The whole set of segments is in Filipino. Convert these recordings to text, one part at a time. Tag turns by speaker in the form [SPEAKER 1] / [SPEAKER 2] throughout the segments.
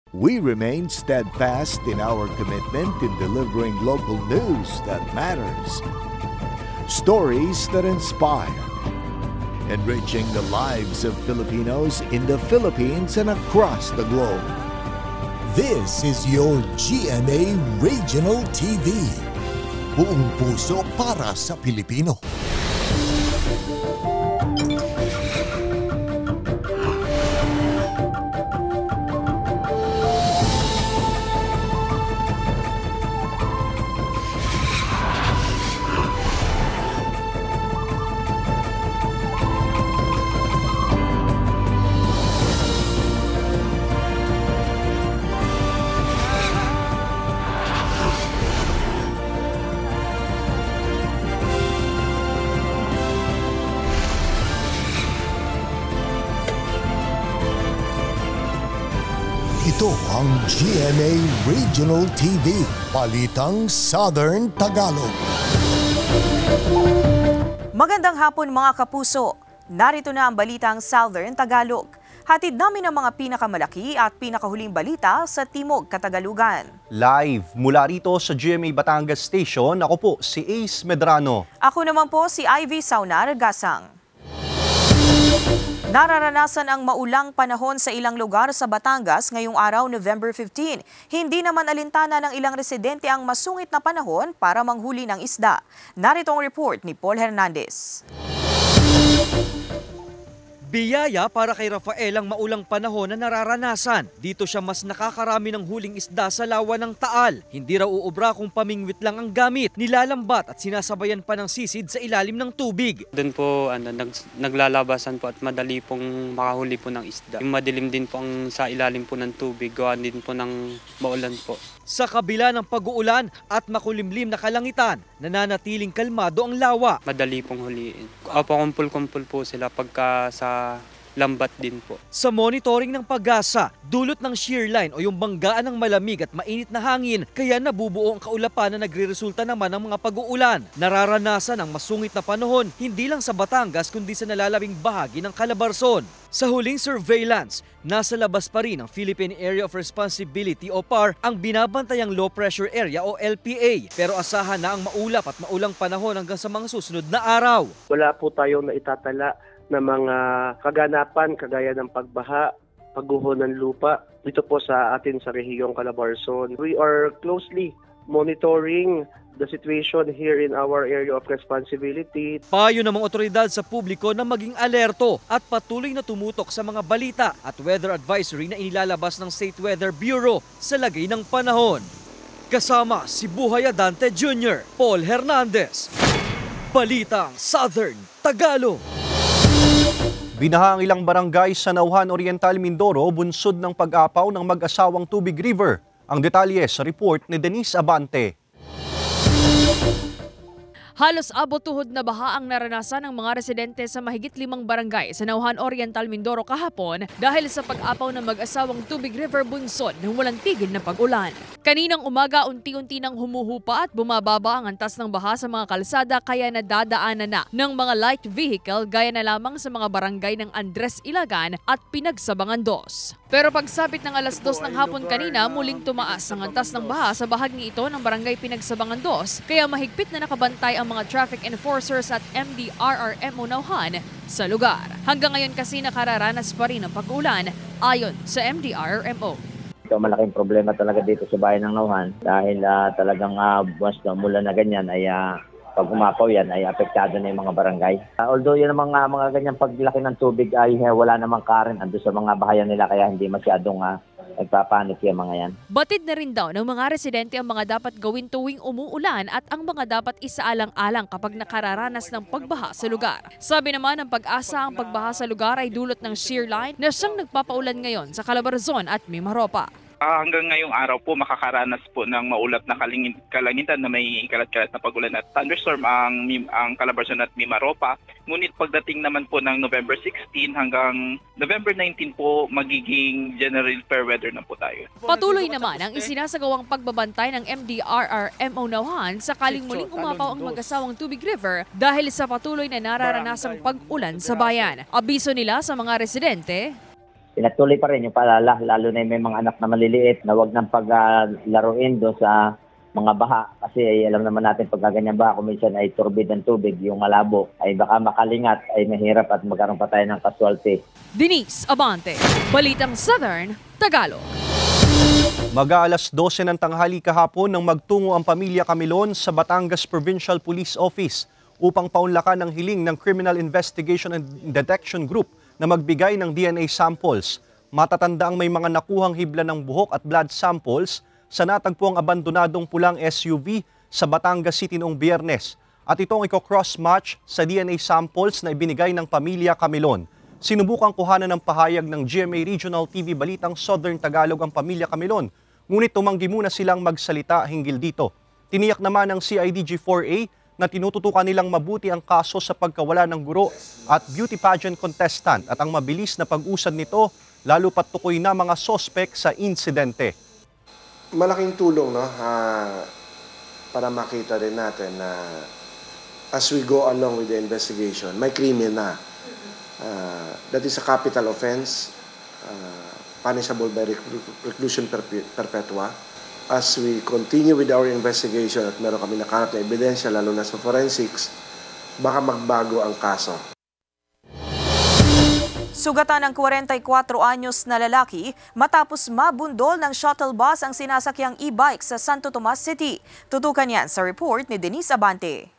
[SPEAKER 1] We remain steadfast in our commitment in delivering local news that matters. Stories that inspire. Enriching the lives of Filipinos in the Philippines and across the globe.
[SPEAKER 2] This is your GMA Regional TV. Buong puso para sa Pilipino. Ito ang GMA Regional TV, Balitang Southern Tagalog.
[SPEAKER 3] Magandang hapon mga kapuso. Narito na ang Balitang Southern Tagalog. Hatid namin ang mga pinakamalaki at pinakahuling balita sa Timog Katagalugan.
[SPEAKER 4] Live mula rito sa GMA Batangas Station, ako po si Ace Medrano.
[SPEAKER 3] Ako naman po si Ivy Saunar Gasang. Nararanasan ang maulang panahon sa ilang lugar sa Batangas ngayong araw, November 15. Hindi naman alintana ng ilang residente ang masungit na panahon para manghuli ng isda. Narito ang report ni Paul Hernandez.
[SPEAKER 5] Biyaya para kay Rafael ang maulang panahon na nararanasan. Dito siya mas nakakarami ng huling isda sa lawa ng Taal. Hindi raw uubra kung pamingwit lang ang gamit, nilalambat at sinasabayan pa ng sisid sa ilalim ng tubig.
[SPEAKER 6] Doon po naglalabasan po at madali pong makahuli po ng isda. Yung madilim din po ang sa ilalim po ng tubig, gawa din po ng maulan po.
[SPEAKER 5] Sa kabila ng pag-uulan at makulimlim na kalangitan, nananatiling kalmado ang lawa.
[SPEAKER 6] Madali pong huliin. Kumpul-kumpul po sila pagka sa lambat din po.
[SPEAKER 5] Sa monitoring ng Pag-asa, dulot ng shear line o yung banggaan ng malamig at mainit na hangin, kaya nabubuo ang kaulapan na nagre-resulta naman ng mga pag-uulan. Nararanasan ang masungit na panahon hindi lang sa Batangas kundi sa nalalabing bahagi ng Calabarzon. Sa huling surveillance, nasa labas pa rin ang Philippine Area of Responsibility o PAR ang binabantayang low pressure area o LPA. Pero asahan na ang maulap at maulang panahon hanggang sa mga susunod na araw.
[SPEAKER 7] Wala po tayong naitatala na mga kaganapan kagaya ng pagbaha, pagguho ng lupa dito po sa atin sa rehiyong Calabarzon. We are closely monitoring the situation here in our area of responsibility.
[SPEAKER 5] Payo ng mga otoridad sa publiko na maging alerto at patuloy na tumutok sa mga balita at weather advisory na inilalabas ng State Weather Bureau sa lagay ng panahon. Kasama si Buhay Adante Jr., Paul Hernandez. Balitang Southern Tagalog.
[SPEAKER 4] Binaha ang ilang barangay sa Nauhan Oriental, Mindoro, bunsod ng pag-apaw ng mag-asawang Tubig River. Ang detalye sa report ni Denise Abante.
[SPEAKER 8] Halos abot-tuhod na baha ang naranasan ng mga residente sa mahigit 5 barangay sa Nauhan Oriental, Mindoro kahapon dahil sa pag-apaw ng mag-asawang Tubig River bunsod ng walang tigil na pag-ulan. Kaninang umaga unti-unti nang humuhupa at bumababa ang antas ng baha sa mga kalsada kaya nadadaanan na ng mga light vehicle gaya na lamang sa mga barangay ng Andres Ilagan at Pinagsabangan 2. Pero pagsapit ng alas 2 ng hapon kanina, muling tumaas ang antas ng baha sa bahagi ito ng barangay Pinagsabangan 2 kaya mahigpit na nakabantay ang mga traffic enforcers at MDRRMO Nauhan sa lugar. Hanggang ngayon kasi nakararanas pa rin ang pag-ulan ayon sa MDRRMO.
[SPEAKER 9] Ito malaking problema talaga dito sa bayan ng Nauhan dahil talagang once na umulan na ganyan ay pag umapaw yan ay apektado na yung mga barangay. Although yan mga ganyang paglaki ng tubig ay wala namang current ando sa mga bahayan nila kaya hindi masyadong nagpapanik yung mga yan.
[SPEAKER 8] Batid na rin daw ng mga residente ang mga dapat gawin tuwing umuulan at ang mga dapat isaalang-alang kapag nakararanas ng pagbaha sa lugar. Sabi naman ng Pag-asa, ang pagbaha sa lugar ay dulot ng shear line na siyang nagpapaulan ngayon sa Calabarzon at Mimaropa.
[SPEAKER 10] Hanggang ngayong araw po makakaranas po ng maulap na kalangitan na may kalat-kalat na pagulan at thunderstorm ang Calabarzon at Mimaropa. Ngunit pagdating naman po ng November 16 hanggang November 19 po magiging general fair weather na po tayo.
[SPEAKER 8] Patuloy naman ang isinasagawang pagbabantay ng MDRRMO Nauhan sakaling muling umapaw ang mag-asawang Tubig River dahil sa patuloy na nararanasang pag-ulan sa bayan. Abiso nila sa mga residente,
[SPEAKER 9] pinatuloy pa rin yung paalala, lalo na yung may mga anak na maliliit na wag nang paglaruin doon sa mga baha. Kasi alam naman natin pagka ganyan baha, kung minsan ay turbid ng tubig, yung malabo, ay baka makalingat, ay mahirap at magkaroon pa tayo ng casualty.
[SPEAKER 8] Denise Abante, Balitang Southern Tagalog.
[SPEAKER 4] Mag-aalas 12 ng tanghali kahapon nang magtungo ang pamilya Camilon sa Batangas Provincial Police Office upang paunlakan ang hiling ng Criminal Investigation and Detection Group na magbigay ng DNA samples. Matatandaang may mga nakuhang hibla ng buhok at blood samples sa natagpuang abandonadong pulang SUV sa Batangas City noong Biyernes. At itong iko-cross-match sa DNA samples na ibinigay ng pamilya Camilon. Sinubukang kuhanan ng pahayag ng GMA Regional TV Balitang Southern Tagalog ang pamilya Camilon, ngunit tumanggi muna silang magsalita hinggil dito. Tiniyak naman ng CIDG-4A na tinututukan nilang mabuti ang kaso sa pagkawala ng guro at beauty pageant contestant at ang mabilis na pag-usad nito lalo pat tukoy na mga sospek sa insidente.
[SPEAKER 11] Malaking tulong, no, para makita rin natin na as we go along with the investigation, may krimen na. That is a capital offense, punishable by reclusion perpetua. As we continue with our investigation at meron kami nakanap na ebidensya, lalo na sa forensics, baka magbago ang kaso.
[SPEAKER 3] Sugatan ng 44 anyos na lalaki matapos mabundol ng shuttle bus ang sinasakyang e-bike sa Santo Tomas City. Tutukan yan sa report ni Denise Abante.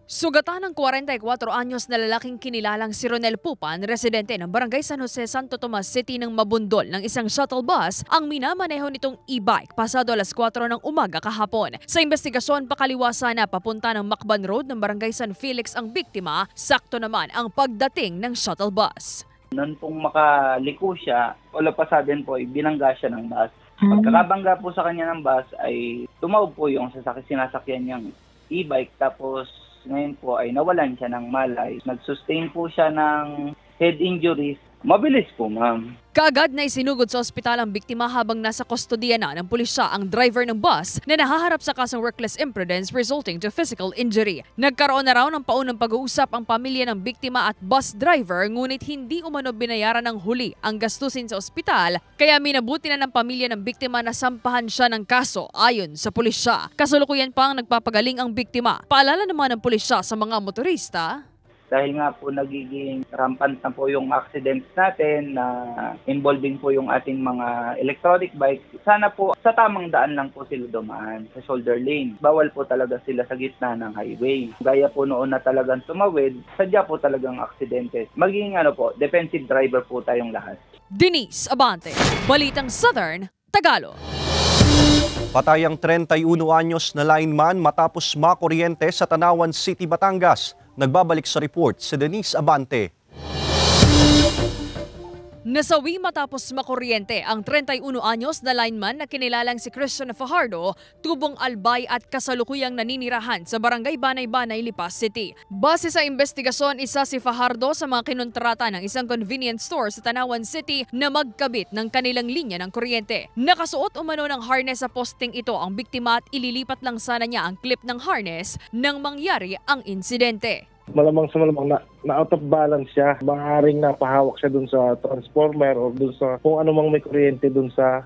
[SPEAKER 8] Sugatan ng 44 anyos na lalaking kinilalang si Ronel Pupan, residente ng Barangay San Jose, Santo Tomas City ng mabundol ng isang shuttle bus ang minamaneho nitong e-bike pasado alas 4 ng umaga kahapon. Sa investigasyon, pakaliwasa na papunta ng Macban Road ng Barangay San Felix ang biktima, sakto naman ang pagdating ng shuttle bus.
[SPEAKER 12] Noon pong makaliko siya, wala pa sa din po, binangga siya ng bus. Pagkakabangga po sa kanya ng bus ay tumawag po yung sinasakyan niyang e-bike, tapos ngayon po ay nawalan siya ng malay. Nag-sustain po siya ng head injuries. Mabilis po, ma'am.
[SPEAKER 8] Kaagad na isinugod sa ospital ang biktima habang nasa kustodiya na ng pulisya ang driver ng bus na nahaharap sa kasong reckless imprudence resulting to physical injury. Nagkaroon na raw ng paunang pag-uusap ang pamilya ng biktima at bus driver, ngunit hindi umano binayaran ng huli ang gastusin sa ospital, kaya minabuti na ng pamilya ng biktima na sampahan siya ng kaso ayon sa pulisya. Kasalukuyan pa ang nagpapagaling ang biktima. Paalala naman ng pulisya sa mga motorista,
[SPEAKER 12] dahil nga po nagiging rampant na po yung accidents natin na involving po yung ating mga electronic bikes, sana po sa tamang daan lang po sila dumaan sa shoulder lane. Bawal po talaga sila sa gitna ng highway. Gaya po noon na talagang tumawid, sadya po talagang aksidente. Magiging defensive driver po tayong lahat.
[SPEAKER 8] Denise Abante, Balitang Southern Tagalog.
[SPEAKER 4] Patayang 31 anyos na lineman matapos makuryente sa Tanawan City, Batangas. Nagbabalik sa report si Denise Abante.
[SPEAKER 8] Nasawi matapos makuryente ang 31 anyos na lineman na kinilalang si Christian Fajardo, tubong albay at kasalukuyang naninirahan sa Barangay Banay-Banay, Lipas City. Base sa investigasyon, isa si Fajardo sa mga kinontrata ng isang convenience store sa Tanawan City na magkabit ng kanilang linya ng kuryente. Nakasuot umano ng harness sa posting ito ang biktima at ililipat lang sana niya ang clip ng harness nang mangyari ang insidente.
[SPEAKER 13] Malamang sa malamang na out of balance siya. Maaaring napahawak siya dun sa transformer o dun sa kung ano mang may kuryente dun sa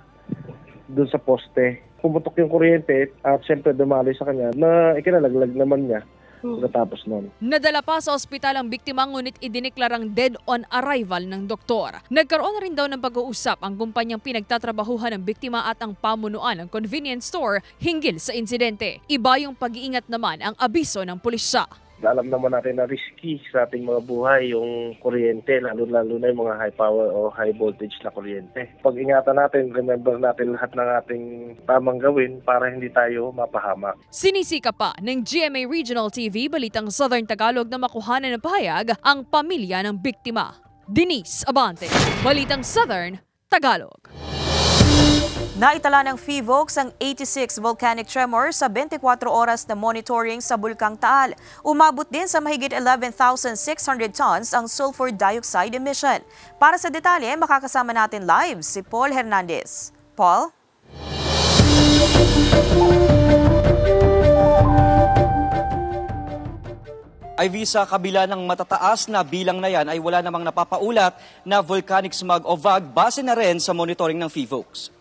[SPEAKER 13] poste. Pumutok yung kuryente at siyempre dumaloy sa kanya na ikinalaglag naman niya. Natapos nun.
[SPEAKER 8] Nadala pa sa ospital ang biktima, ngunit idineklarang dead on arrival ng doktor. Nagkaroon rin daw ng pag-uusap ang kumpanyang pinagtatrabahuhan ng biktima at ang pamunuan ng convenience store hinggil sa insidente. Iba yung pag-iingat naman ang abiso ng pulisya.
[SPEAKER 13] Alam naman natin na risky sa ating mga buhay yung kuryente, lalo-lalo na yung mga high power o high voltage na kuryente. Pag-ingatan natin, remember natin lahat ng ating tamang gawin para hindi tayo mapahamak.
[SPEAKER 8] Sinisika pa ng GMA Regional TV Balitang Southern Tagalog na makuhanan ng pahayag ang pamilya ng biktima. Denise Abante, Balitang Southern Tagalog.
[SPEAKER 3] Naitala ng PHIVOLCS ang 86 volcanic tremor sa 24 oras na monitoring sa Bulkang Taal. Umabot din sa mahigit 11,600 tons ang sulfur dioxide emission. Para sa detalye, makakasama natin live si Paul Hernandez. Paul?
[SPEAKER 5] Ivy, sa kabila ng matataas na bilang na yan ay wala namang napapaulat na volcanic smog o VAG base na rin sa monitoring ng PHIVOLCS.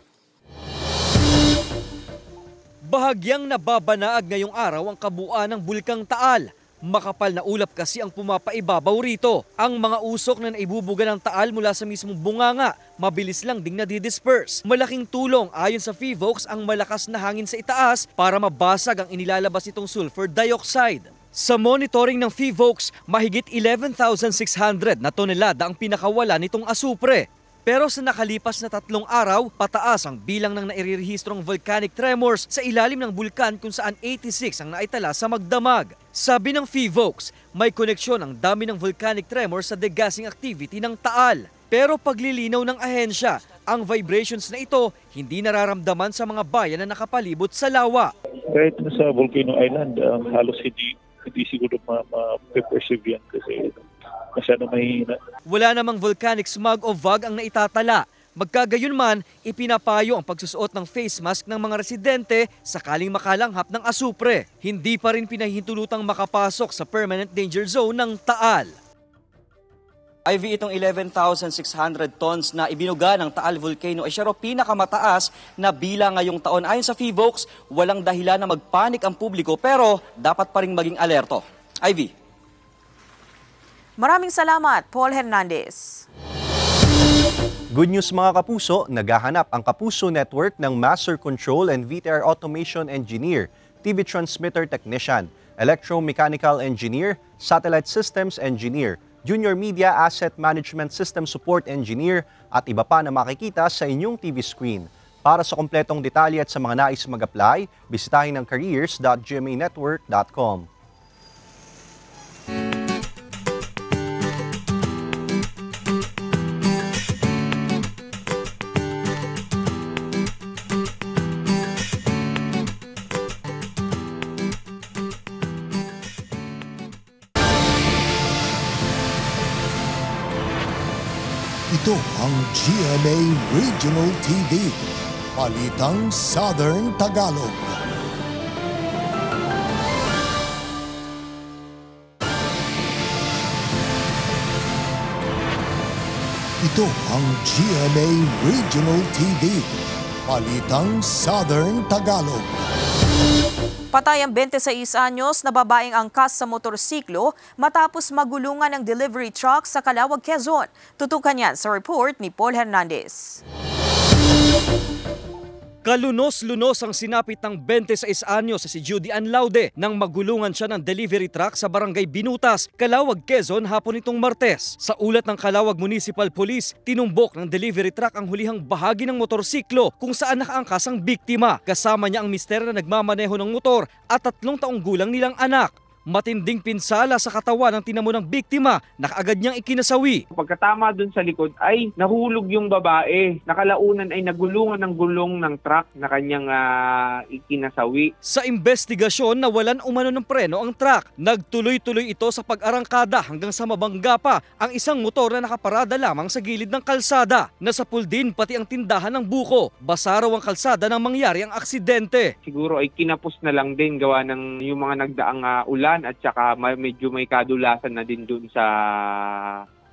[SPEAKER 5] Bahagyang nababanaag ngayong araw ang kabuuan ng Bulkang Taal. Makapal na ulap kasi ang pumapaibabaw rito. Ang mga usok na naibubuga ng Taal mula sa mismong bunganga, mabilis lang ding nadidisperse. Malaking tulong ayon sa PHIVOLCS ang malakas na hangin sa itaas para mabasag ang inilalabas itong sulfur dioxide. Sa monitoring ng PHIVOLCS, mahigit 11,600 na tonelada ang pinakawala nitong asupre. Pero sa nakalipas na 3 araw, pataas ang bilang ng nairerehistrong volcanic tremors sa ilalim ng bulkan kung saan 86 ang naitala sa magdamag. Sabi ng PHIVOLCS, may koneksyon ang dami ng volcanic tremors sa degassing activity ng Taal. Pero paglilinaw ng ahensya, ang vibrations na ito hindi nararamdaman sa mga bayan na nakapalibot sa lawa.
[SPEAKER 14] Kahit sa Volcano Island, halos hindi siguro ma-perceive yan kasi masyado mahihina.
[SPEAKER 5] Wala namang volcanic smog o VAG ang naitatala. Magkagayunman, ipinapayo ang pagsusuot ng face mask ng mga residente sakaling makalanghap ng asupre. Hindi pa rin pinahintulutang makapasok sa permanent danger zone ng Taal. Ivy, itong 11,600 tons na ibinuga ng Taal Volcano ay siya raw pinakamataas na bilang ngayong taon. Ayon sa PHIVOLCS, walang dahilan na magpanik ang publiko pero dapat pa rin maging alerto. Ivy.
[SPEAKER 3] Maraming salamat, Paul Hernandez.
[SPEAKER 4] Good news mga kapuso, naghahanap ang Kapuso Network ng Master Control and VTR Automation Engineer, TV Transmitter Technician, Electromechanical Engineer, Satellite Systems Engineer, Junior Media Asset Management System Support Engineer at iba pa na makikita sa inyong TV screen. Para sa kompletong detalye at sa mga nais mag-apply, bisitahin ang careers.gmanetwork.com.
[SPEAKER 2] Ito ang GMA Regional TV, Balitang Southern Tagalog. Ito ang GMA Regional TV, Balitang Southern Tagalog.
[SPEAKER 3] Patay ang 26 anyos na babaeng angkas sa motorsiklo matapos magulungan ng delivery truck sa Calauag, Quezon. Tutukan yan sa report ni Paul Hernandez.
[SPEAKER 5] Kalunos-lunos ang sinapit ng 26 anyos sa si Judy Ann Laude nang magulungan siya ng delivery truck sa barangay Binutas, Calauag, Quezon hapon nitong Martes. Sa ulat ng Calauag Municipal Police, tinumbok ng delivery truck ang hulihang bahagi ng motorsiklo kung saan nakaangkas ang biktima. Kasama niya ang mister na nagmamaneho ng motor at 3 taong gulang nilang anak. Matinding pinsala sa katawan ng tinamo ng biktima na kaagad niyang ikinasawi.
[SPEAKER 15] Pagkatama dun sa likod ay nahulog yung babae. Nakalaunan ay nagulungan ng gulong ng truck na kanyang ikinasawi.
[SPEAKER 5] Sa investigasyon, nawalan umano ng preno ang truck. Nagtuloy-tuloy ito sa pag-arangkada hanggang sa mabangga pa ang isang motor na nakaparada lamang sa gilid ng kalsada. Nasapul din pati ang tindahan ng buko. Basa raw ang kalsada nang mangyari ang aksidente.
[SPEAKER 15] Siguro ay kinapos na lang din gawa ng yung mga nagdaang ulan at saka medyo may kadulasan na din dun sa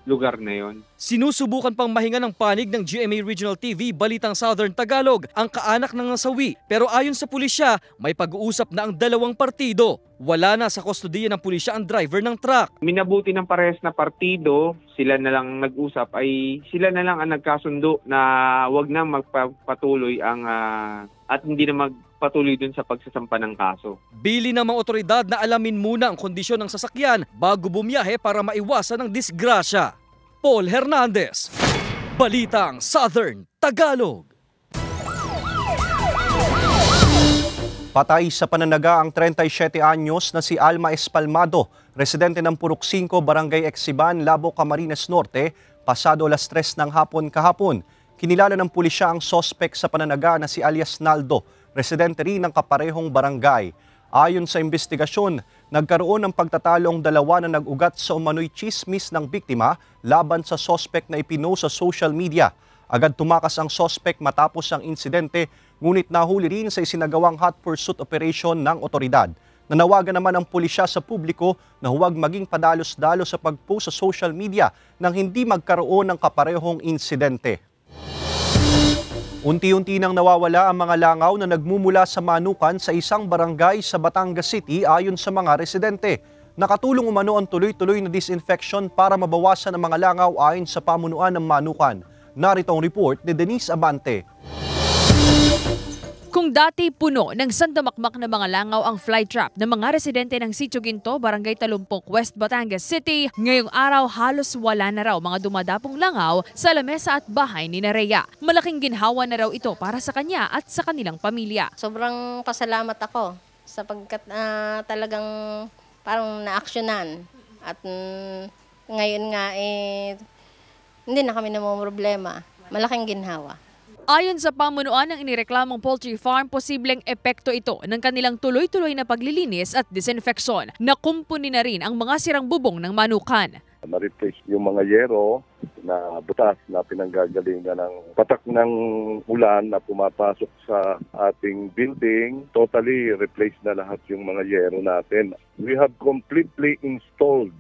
[SPEAKER 15] lugar na yon.
[SPEAKER 5] Sinusubukan pang mahinga ng panig ng GMA Regional TV Balitang Southern Tagalog ang kaanak ng nasawi. Pero ayon sa pulisya, may pag-uusap na ang 2 partido. Wala na sa kustodiya ng pulisya ang driver ng truck.
[SPEAKER 15] Minabuti ng parehas na partido, sila na lang nag-usap ay sila na lang ang nagkasundo na wag na magpatuloy ang at hindi na magpatuloy dun sa pagsasampa ng kaso.
[SPEAKER 5] Bili ng mga otoridad na alamin muna ang kondisyon ng sasakyan bago bumiyahe para maiwasan ang disgrasya. Paul Hernandez, Balitang Southern Tagalog.
[SPEAKER 4] Patay sa pananaga ang 37 anyos na si Alma Espalmado, residente ng Purok 5, Barangay Exiban, Labo, Camarines Norte, pasado 3:00 ng hapon kahapon. Kinilala ng pulisya ang sospek sa pananaga na si alias Naldo, residente rin ng kaparehong barangay. Ayon sa investigasyon, nagkaroon ng pagtatalo ang 2 na nag-ugat sa umano'y chismis ng biktima laban sa sospek na ipinost sa social media. Agad tumakas ang sospek matapos ang insidente, ngunit nahuli rin sa isinagawang hot pursuit operation ng otoridad. Nanawagan naman ang pulisya sa publiko na huwag maging padalos-dalos sa pag-post sa social media nang hindi magkaroon ng kaparehong insidente. Unti-unti nang nawawala ang mga langaw na nagmumula sa manukan sa isang barangay sa Batangas City ayon sa mga residente. Nakatulong umano ang tuloy-tuloy na disinfection para mabawasan ang mga langaw ayon sa pamunuan ng manukan. Narito ang report ni Denise Abante.
[SPEAKER 8] Kung dati puno ng sandamakmak na mga langaw ang flytrap ng mga residente ng Sitio Ginto, Barangay Talumpok, West Batangas City, ngayong araw halos wala na raw mga dumadapong langaw sa lamesa at bahay ni Rhea. Malaking ginhawa na raw ito para sa kanya at sa kanilang pamilya.
[SPEAKER 16] Sobrang pasalamat ako sapagkat talagang parang na-actionan at ngayon nga hindi na kami namumroblema. Malaking ginhawa.
[SPEAKER 8] Ayon sa pamunuan ng inireklamong poultry farm, posibleng epekto ito ng kanilang tuloy-tuloy na paglilinis at disinfection. Nakumpuni na rin ang mga sirang bubong ng manukan.
[SPEAKER 17] Ma-replace yung mga yero na butas na pinanggagalingan ng patak ng ulan na pumapasok sa ating building. Totally replace na lahat yung mga yero natin. We have completely installed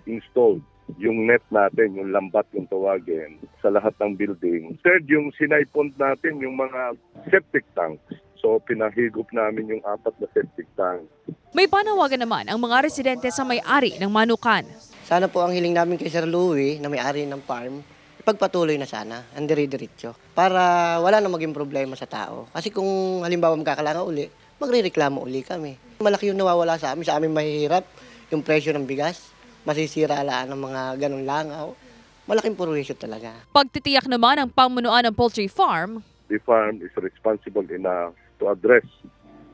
[SPEAKER 17] yung net natin, yung lambat yung tawagin, sa lahat ng building. Third, yung sinaipon natin, yung mga septic tanks. So, pinahigop namin yung 4 na septic tanks.
[SPEAKER 8] May panawagan naman ang mga residente sa may-ari ng manukan.
[SPEAKER 18] Sana po ang hiling namin kay Sir Louie, na may-ari ng farm, ipagpatuloy na sana, ang dire-diretso, para wala na maging problema sa tao. Kasi kung halimbawa magkakalanga uli, magre-reklamo uli kami. Malaki yung nawawala sa amin mahihirap, yung presyo ng bigas. Masisira laan ng mga ganong langaw. Malaking purwisyo talaga.
[SPEAKER 8] Pagtitiyak naman ang pamunuan ng poultry farm,
[SPEAKER 17] The farm is responsible enough to address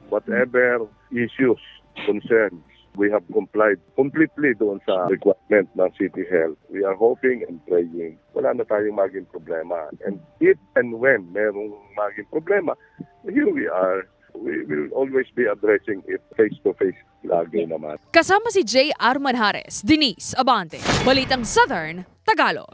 [SPEAKER 17] whatever issues, concerns. We have complied completely doon sa requirement ng City Health. We are hoping and praying. Wala na tayong maging problema. And if and when merong maging problema, here we are. We will always be addressing it face-to-face lagi naman.
[SPEAKER 8] Kasama si J.R. Manjares, Denise Abante, Balitang Southern, Tagalog.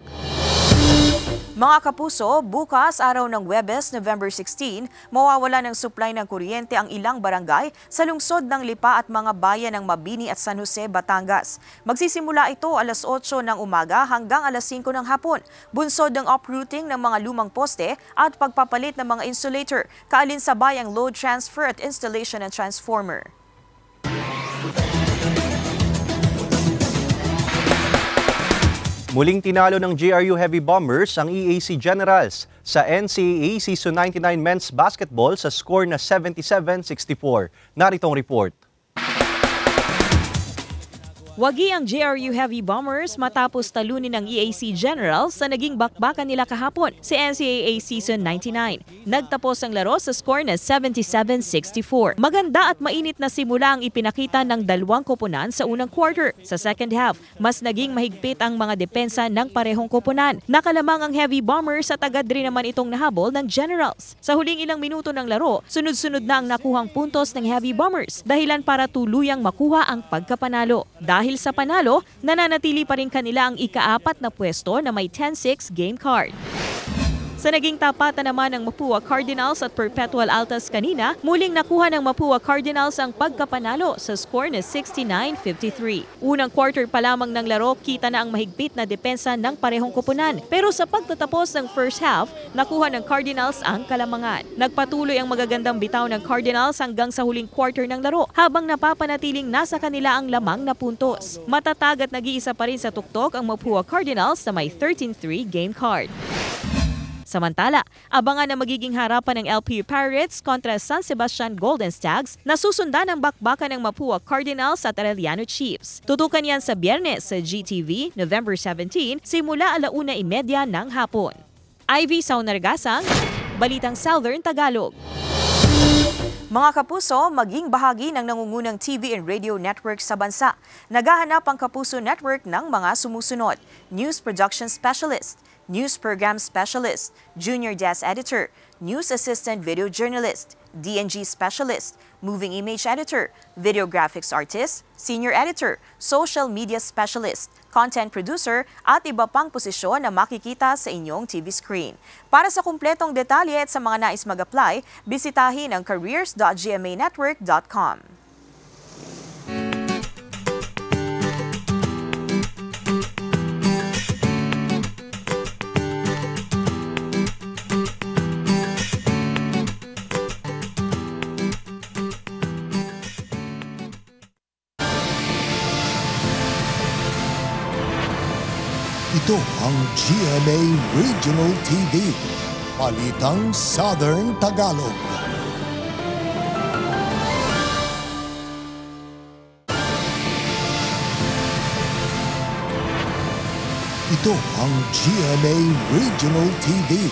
[SPEAKER 3] Mga kapuso, bukas araw ng Huwebes, November 16, mawawala ng supply ng kuryente ang ilang barangay sa lungsod ng Lipa at mga bayan ng Mabini at San Jose, Batangas. Magsisimula ito alas 8 ng umaga hanggang alas 5 ng hapon. Bunsod ng uprooting ng mga lumang poste at pagpapalit ng mga insulator, kaalinsabay ang load transfer at installation ng transformer.
[SPEAKER 4] Muling tinalo ng GRU Heavy Bombers ang EAC Generals sa NCAA Season 99 Men's Basketball sa score na 77-64. Narito ang report.
[SPEAKER 19] Wagi ang GRU Heavy Bombers matapos talunin ng EAC Generals sa naging bakbakan nila kahapon sa NCAA Season 99. Nagtapos ang laro sa score na 77-64. Maganda at mainit na simula ang ipinakita ng dalawang koponan sa unang quarter. Sa second half, mas naging mahigpit ang mga depensa ng parehong koponan. Nakalamang ang Heavy Bombers at agad rin naman itong nahabol ng Generals. Sa huling ilang minuto ng laro, sunod-sunod na ang nakuhang puntos ng Heavy Bombers, dahilan para tuluyang makuha ang pagkapanalo. Dahil sa panalo, nananatili pa rin kanila ang ika-4 na pwesto na may 10-6 game card. Sa naging tapatan naman ng Mapua Cardinals at Perpetual Altas kanina, muling nakuha ng Mapua Cardinals ang pagkapanalo sa score na 69-53. Unang quarter pa lamang ng laro, kita na ang mahigpit na depensa ng parehong koponan. Pero sa pagtatapos ng first half, nakuha ng Cardinals ang kalamangan. Nagpatuloy ang magagandang bitaw ng Cardinals hanggang sa huling quarter ng laro, habang napapanatiling nasa kanila ang lamang na puntos. Matatag at nag-iisa pa rin sa tuktok ang Mapua Cardinals na may 13-3 game card. Samantala, abangan na magiging harapan ng LPU Pirates kontra San Sebastian Golden Stags na susundan ng bakbakan ng Mapua Cardinals at Arellano Chiefs. Tutukan yan sa Biyernes sa GTV, November 17, simula 1:30 ng hapon. Ivy Saunargasang, Balitang Southern Tagalog.
[SPEAKER 3] Mga kapuso, maging bahagi ng nangungunang TV and radio network sa bansa. Naghahanap ang Kapuso Network ng mga sumusunod: News Production Specialist, News Program Specialist, Junior Desk Editor, News Assistant Video Journalist, DNG Specialist, Moving Image Editor, Video Graphics Artist, Senior Editor, Social Media Specialist, Content Producer at iba pang posisyon na makikita sa inyong TV screen. Para sa kumpletong detalye at sa mga nais mag-apply, bisitahin ang careers.gmanetwork.com.
[SPEAKER 2] Ito ang GMA Regional TV, Balitang Southern Tagalog. Ito ang GMA Regional TV,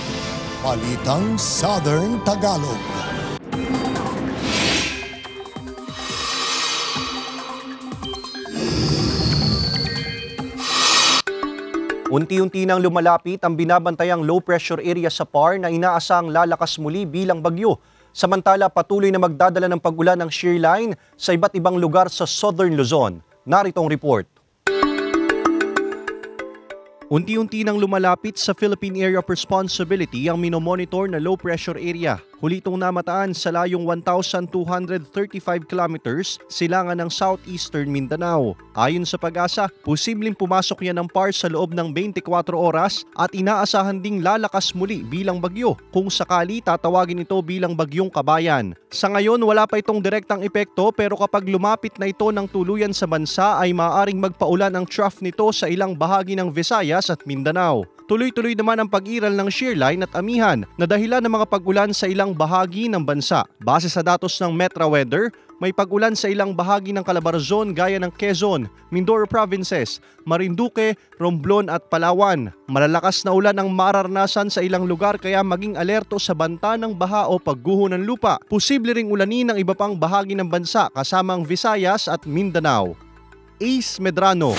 [SPEAKER 2] Balitang Southern Tagalog.
[SPEAKER 4] Unti-unti nang lumalapit ang binabantayang low pressure area sa PAR na inaasang lalakas muli bilang bagyo. Samantala, patuloy na magdadala ng pag-ulan ng shear line sa iba't ibang lugar sa Southern Luzon. Narito ang report. Unti-unti nang lumalapit sa Philippine Area of Responsibility ang minomonitor na low pressure area. Huli itong namataan sa layong 1,235 kilometers silangan ng southeastern Mindanao. Ayon sa Pag-asa, posibleng pumasok yan ng PAR sa loob ng 24 oras at inaasahan ding lalakas muli bilang bagyo. Kung sakali, tatawagin ito bilang bagyong kabayan. Sa ngayon, wala pa itong direktang epekto pero kapag lumapit na ito ng tuluyan sa bansa ay maaaring magpaulan ang trough nito sa ilang bahagi ng Visayas at Mindanao. Tuloy-tuloy naman ang pag-iral ng shear line at amihan na dahilan ng mga pag-ulan sa ilang bahagi ng bansa. Base sa datos ng Metra Weather, may pag-ulan sa ilang bahagi ng Calabarzon gaya ng Quezon, Mindoro Provinces, Marinduque, Romblon at Palawan. Malalakas na ulan ang mararanasan sa ilang lugar kaya maging alerto sa banta ng baha o pagguho ng lupa. Posible ring ulanin ng iba pang bahagi ng bansa kasama ang Visayas at Mindanao. Ace Medrano,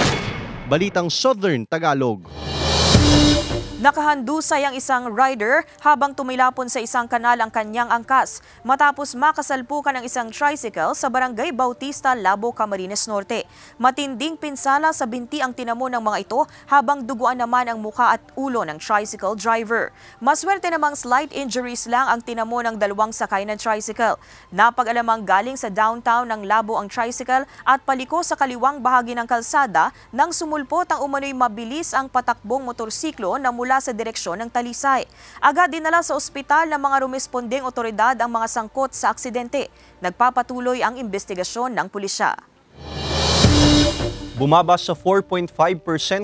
[SPEAKER 4] Balitang Southern Tagalog.
[SPEAKER 3] Nakahandusay ang isang rider habang tumilapon sa isang kanal ang kanyang angkas matapos makasalpukan ng isang tricycle sa Barangay Bautista, Labo, Camarines Norte. Matinding pinsala sa binti ang tinamo ng mga ito habang duguan naman ang mukha at ulo ng tricycle driver. Maswerte namang slight injuries lang ang tinamo ng dalawang sakay ng tricycle. Napag-alamang galing sa downtown ng Labo ang tricycle at paliko sa kaliwang bahagi ng kalsada nang sumulpot ang umano'y mabilis ang patakbong motorsiklo na mula sa direksyon ng Talisay. Agad dinala sa ospital ng mga rumespondeng otoridad ang mga sangkot sa aksidente. Nagpapatuloy ang investigasyon ng pulisya.
[SPEAKER 4] Bumaba sa 4.5%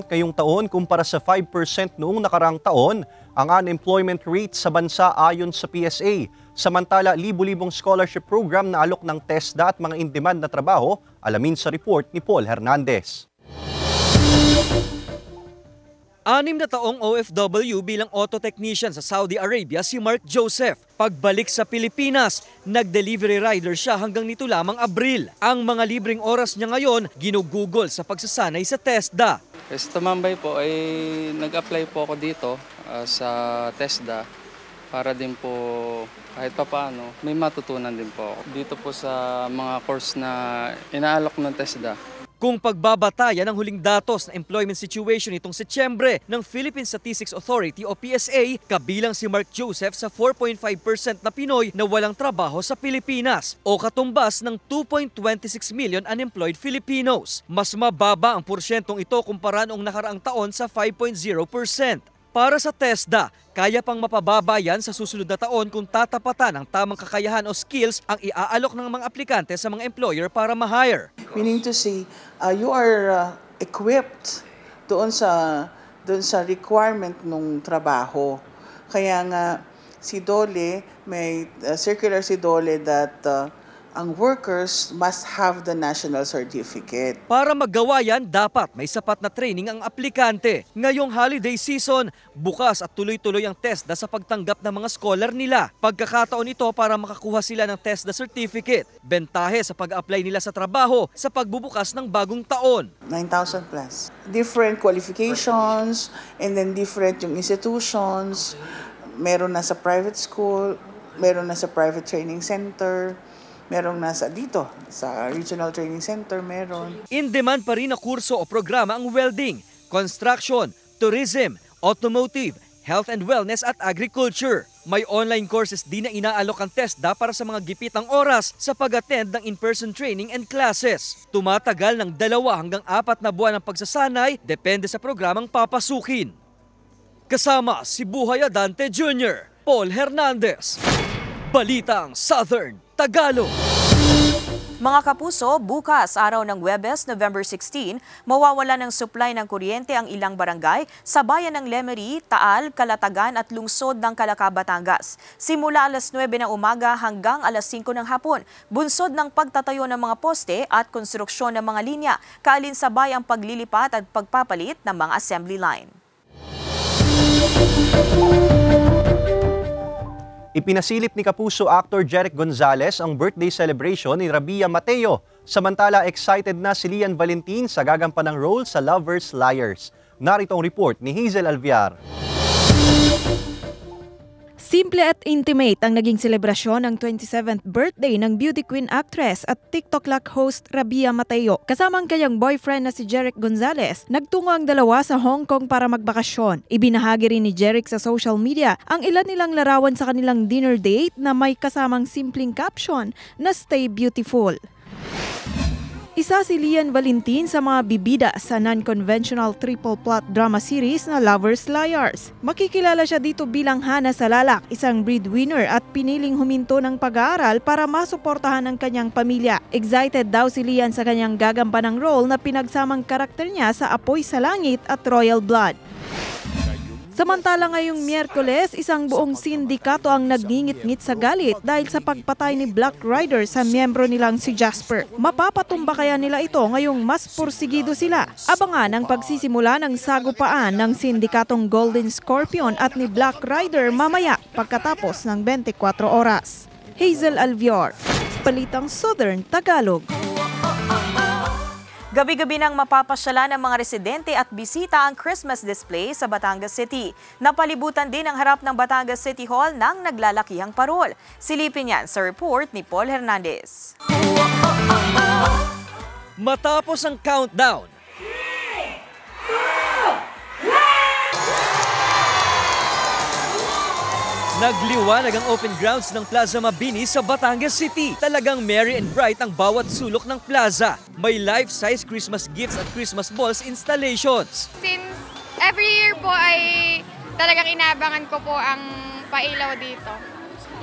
[SPEAKER 4] ngayong taon kumpara sa 5% noong nakaraang taon ang unemployment rate sa bansa ayon sa PSA. Samantala, libu-libong scholarship program na alok ng TESDA at mga in-demand na trabaho, alamin sa report ni Paul Hernandez.
[SPEAKER 5] 6 na taong OFW bilang auto technician sa Saudi Arabia si Mark Joseph. Pagbalik sa Pilipinas, nag-delivery rider siya hanggang nito lamang Abril. Ang mga libreng oras niya ngayon, ginugugol sa pagsasanay sa TESDA.
[SPEAKER 20] Kasi tumambay po ay nag-apply po ako dito sa TESDA para din po kahit papaano may matutunan din po ako. Dito po sa mga course na inaalok ng TESDA.
[SPEAKER 5] Kung pagbabatayan ang huling datos na employment situation nitong Setyembre ng Philippine Statistics Authority o PSA, kabilang si Mark Joseph sa 4.5% na Pinoy na walang trabaho sa Pilipinas o katumbas ng 2.26 million unemployed Filipinos. Mas mababa ang porsyentong ito kumpara noong nakaraang taon sa 5.0%. Para sa TESDA, kaya pang mapababa yan sa susunod na taon kung tatapatan ng tamang kakayahan o skills ang iaalok ng mga aplikante sa mga employer para ma-hire.
[SPEAKER 21] Meaning to say, you are equipped doon sa requirement ng trabaho. Kaya nga si DOLE, may circular si DOLE that ang workers must have the national certificate.
[SPEAKER 5] Para magawa yan, dapat may sapat na training ang aplikante. Ngayong holiday season, bukas at tuloy-tuloy ang TESDA sa pagtanggap ng mga scholar nila. Pagkakataon ito para makakuha sila ng TESDA certificate. Bentahe sa pag-apply nila sa trabaho sa pagbubukas ng bagong taon.
[SPEAKER 21] 9,000 plus. Different qualifications and then different yung institutions. Meron na sa private school, meron na sa private training center, merong nasa dito, sa Regional Training Center, meron.
[SPEAKER 5] In-demand pa rin na kurso o programa ang welding, construction, tourism, automotive, health and wellness at agriculture. May online courses din na inaalok ang TESDA para sa mga gipitang oras sa pag-attend ng in-person training and classes. Tumatagal ng 2 hanggang 4 na buwan ang pagsasanay, depende sa programang papasukin. Kasama si Buhay Adante Jr., Paul Hernandez, Balitang Southern Tagalog.
[SPEAKER 3] Mga kapuso, bukas, araw ng Huwebes, November 16, mawawala ng supply ng kuryente ang ilang barangay sa bayan ng Lemery, Taal, Calatagan at lungsod ng Calaca, Batangas. Simula alas 9 ng umaga hanggang alas 5 ng hapon, bunsod ng pagtatayo ng mga poste at konstruksyon ng mga linya, kaalinsabay ang paglilipat at pagpapalit ng mga assembly line.
[SPEAKER 4] Ipinasilip ni Kapuso actor Jeric Gonzalez ang birthday celebration ni Rabia Mateo. Samantala, excited na si Lian Valentin sa gagampanang role sa Lovers Liars. Narito ang report ni Hazel Alviar.
[SPEAKER 1] Simple at intimate ang naging selebrasyon ng 27th birthday ng beauty queen actress at TikTok Luck host Rabia Mateo. Kasama ang kanyang boyfriend na si Jeric Gonzalez, nagtungo ang dalawa sa Hong Kong para magbakasyon. Ibinahagi rin ni Jeric sa social media ang ilan nilang larawan sa kanilang dinner date na may kasamang simpleng caption na "Stay Beautiful". Isa si Lian Valentin sa mga bibida sa non-conventional triple plot drama series na Lovers Liars. Makikilala siya dito bilang Hana Salalak, isang breadwinner at piniling huminto ng pag-aaral para masuportahan ang kanyang pamilya. Excited daw si Lian sa kanyang gagampanang role na pinagsamang karakter niya sa Apoy sa Langit at Royal Blood. Samantala ngayong Miyerkules, isang buong sindikato ang nagngingit-ngit sa galit dahil sa pagpatay ni Black Rider sa miyembro nilang si Jasper. Mapapatumba kaya nila ito ngayong mas pursigido sila? Abangan ang pagsisimula ng sagupaan ng sindikatong Golden Scorpion at ni Black Rider mamaya pagkatapos ng 24 oras. Hazel Alviar, Balitang Southern Tagalog.
[SPEAKER 3] Gabi-gabi nang mapapasyalan ng mga residente at bisita ang Christmas display sa Batangas City. Napalibutan din ang harap ng Batangas City Hall ng naglalakihang parol. Silipin yan sa report ni Paul Hernandez.
[SPEAKER 5] Matapos ang countdown, nagliwanag ang open grounds ng Plaza Mabini sa Batangas City. Talagang merry and bright ang bawat sulok ng plaza. May life-size Christmas gifts at Christmas balls installations.
[SPEAKER 22] Since every year po ay talagang inaabangan ko po ang pailaw dito.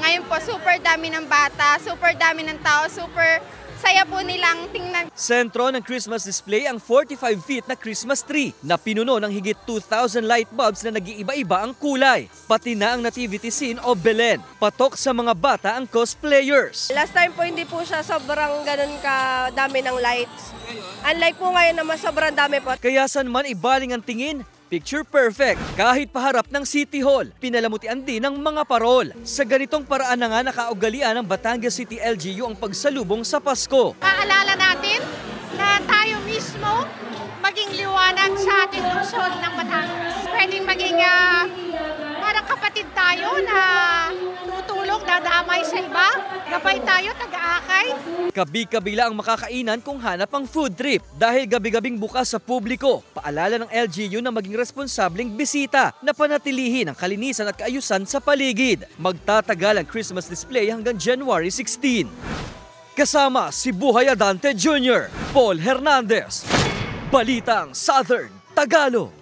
[SPEAKER 22] Ngayon po, super dami ng bata, super dami ng tao, super saya po nilang tingnan.
[SPEAKER 5] Sentro ng Christmas display ang 45 feet na Christmas tree na pinuno ng higit 2,000 light bulbs na nag-iiba-iba ang kulay. Pati na ang nativity scene o Belen. Patok sa mga bata ang cosplayers.
[SPEAKER 23] Last time po hindi po siya sobrang ganun kadami ng lights. Unlike po ngayon na mas sobrang dami po.
[SPEAKER 5] Kaya saan man ibaling ang tingin, picture perfect. Kahit paharap ng City Hall, pinalamutian din ng mga parol. Sa ganitong paraan na nga nakaugalian ng Batangas City LGU ang pagsalubong sa Pasko.
[SPEAKER 22] Maalala natin na tayo mismo maging liwanag sa ating lungsod ng Batangas. Pwedeng maging parang kapatid tayo na tutulong, dadamay sa iba. Gabay tayo, taga-akay.
[SPEAKER 5] Kabi-kabila ang makakainan kung hanap ang food trip. Dahil gabi-gabing bukas sa publiko, paalala ng LGU na maging responsableng bisita na panatilihin ang kalinisan at kaayusan sa paligid. Magtatagal ang Christmas display hanggang January 16. Kasama si Buhay Adante Jr., Paul Hernandez, Balitang Southern Tagalog.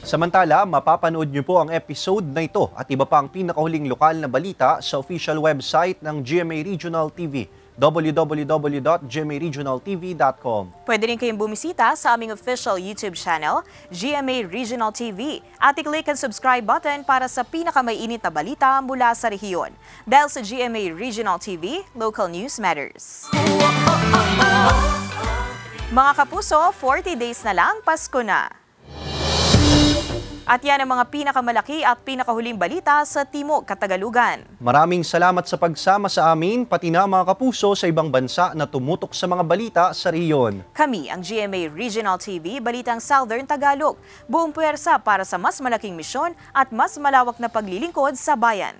[SPEAKER 4] Samantala, mapapanood niyo po ang episode na ito at iba pa ang pinakahuling lokal na balita sa official website ng GMA Regional TV, www.gmaregionaltv.com.
[SPEAKER 3] Pwede rin kayong bumisita sa aming official YouTube channel, GMA Regional TV, at i-click ang subscribe button para sa pinakamainit na balita mula sa rehiyon. Dahil sa GMA Regional TV, local news matters. Mga kapuso, 40 days na lang, Pasko na. At yan ang mga pinakamalaki at pinakahuling balita sa Timog, Katagalugan.
[SPEAKER 4] Maraming salamat sa pagsama sa amin, pati na mga kapuso sa ibang bansa na tumutok sa mga balita sa rehiyon.
[SPEAKER 3] Kami ang GMA Regional TV, Balitang Southern Tagalog. Buong puwersa para sa mas malaking misyon at mas malawak na paglilingkod sa bayan.